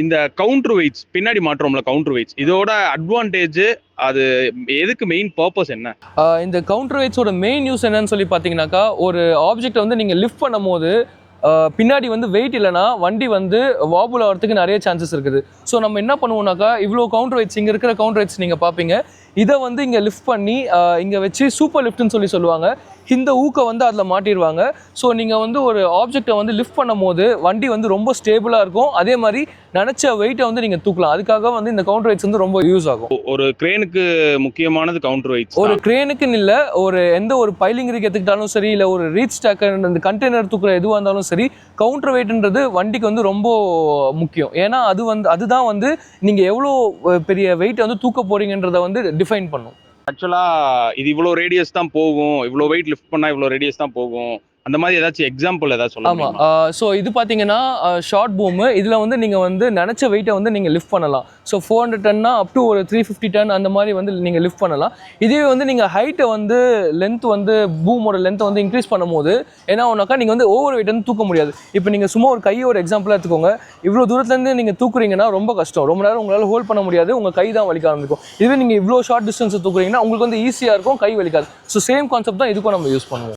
இந்த counter weights பின்னாடி மாற்றோம்ல counter weights இதோட அட்வான்டேஜ் அது எதுக்கு மெயின் பர்பஸ் என்ன? இந்த கவுண்டர் வெயிட்ஸோட மெயின் யூஸ் என்னன்னு சொல்லி பார்த்தீங்கன்னாக்கா, ஒரு ஆப்ஜெக்டை வந்து நீங்கள் லிஃப்ட் பண்ணும்போது பின்னாடி வந்து வெயிட் இல்லைனா வண்டி வந்து வாபுல் ஆகிறதுக்கு நிறைய சான்சஸ் இருக்குது. ஸோ நம்ம என்ன பண்ணுவோம்னாக்கா, இவ்வளோ கவுண்டர் வெயிட்ஸ் இங்கே இருக்கிற கவுண்டர் வெயிட்ஸ் நீங்கள் பார்ப்பீங்க, இதை வந்து இங்கே லிஃப்ட் பண்ணி இங்கே வச்சு சூப்பர் லிஃப்ட்னு சொல்லுவாங்க. இந்த ஊக்கை வந்து அதில் மாட்டிடுவாங்க. ஸோ நீங்கள் வந்து ஒரு ஆப்ஜெக்டை வந்து லிஃப்ட் பண்ணும் போது வண்டி வந்து ரொம்ப ஸ்டேபிளாக இருக்கும். அதே மாதிரி நினச்ச வெயிட்டை வந்து நீங்கள் தூக்கலாம். அதுக்காக வந்து இந்த கவுண்டர் வெயிட்ஸ் வந்து ரொம்ப யூஸ் ஆகும். ஒரு கிரேனுக்கு முக்கியமானது கவுண்டர் வெயிட்ஸ். ஒரு கிரேனுக்குன்னு இல்லை, ஒரு எந்த ஒரு பைலிங் ரிக் எடுத்துக்கிட்டாலும் சரி, இல்லை ஒரு ரீச் ஸ்டாக்கர் இந்த கண்டெய்னர் தூக்குற எதுவாக இருந்தாலும் சரி, கவுண்டர் வெயிட்ன்றது வண்டிக்கு வந்து ரொம்ப முக்கியம். ஏன்னா அதுதான் வந்து நீங்கள் எவ்வளோ பெரிய வெயிட்டை வந்து தூக்க போறீங்கன்றதை வந்து டிஃபைன் பண்ணும். ஆக்சுவலாக இது இவ்வளோ ரேடியஸ் தான் போகும், இவ்வளோ வெயிட் லிஃப்ட் பண்ணால் இவ்வளோ ரேடியஸ் தான் போகும், அந்த மாதிரி ஏதாச்சும் எக்ஸாம்பிள் ஏதாச்சும் சொல்ல முடியுமா? ஆமாம். ஸோ இது பார்த்தீங்கன்னா ஷார்ட் பூமு. இதில் வந்து நீங்கள் வந்து நினச்ச வெயிட்டை வந்து நீங்கள் லிஃப்ட் பண்ணலாம். ஸோ 400 டன்னா அப் டு ஒரு 350 டன் அந்த மாதிரி வந்து நீங்கள் லிஃப்ட் பண்ணலாம். இதே வந்து நீங்கள் ஹைட்டை வந்து லென்த் வந்து பூமோட லென்த்தை வந்து இன்க்ரீஸ் பண்ணும்போது என்ன ஒன்றாக்கா, நீங்கள் வந்து ஓவர் வெயிட் வந்து தூக்க முடியாது. இப்போ நீங்கள் சும்மா ஒரு கையை ஒரு எக்ஸாம்பிளாக எடுத்துக்கோங்க. இவ்வளோ தூரத்துலேருந்து நீங்கள் தூக்குறீங்கன்னா ரொம்ப கஷ்டம். ரொம்ப நேரம் உங்களால் ஹோல்ட் பண்ண முடியாது, உங்கள் கை தான் வலிக்க ஆரம்பிக்கும். இதுவே நீங்கள் இவ்வளோ ஷார்ட் டிஸ்டன்ஸ் தூக்குறீங்கன்னா உங்களுக்கு வந்து ஈஸியாக இருக்கும், கை வலிக்காது. ஸோ சேம் கான்செப்ட் தான் இதுக்கும் நம்ம யூஸ் பண்ணுவோம்.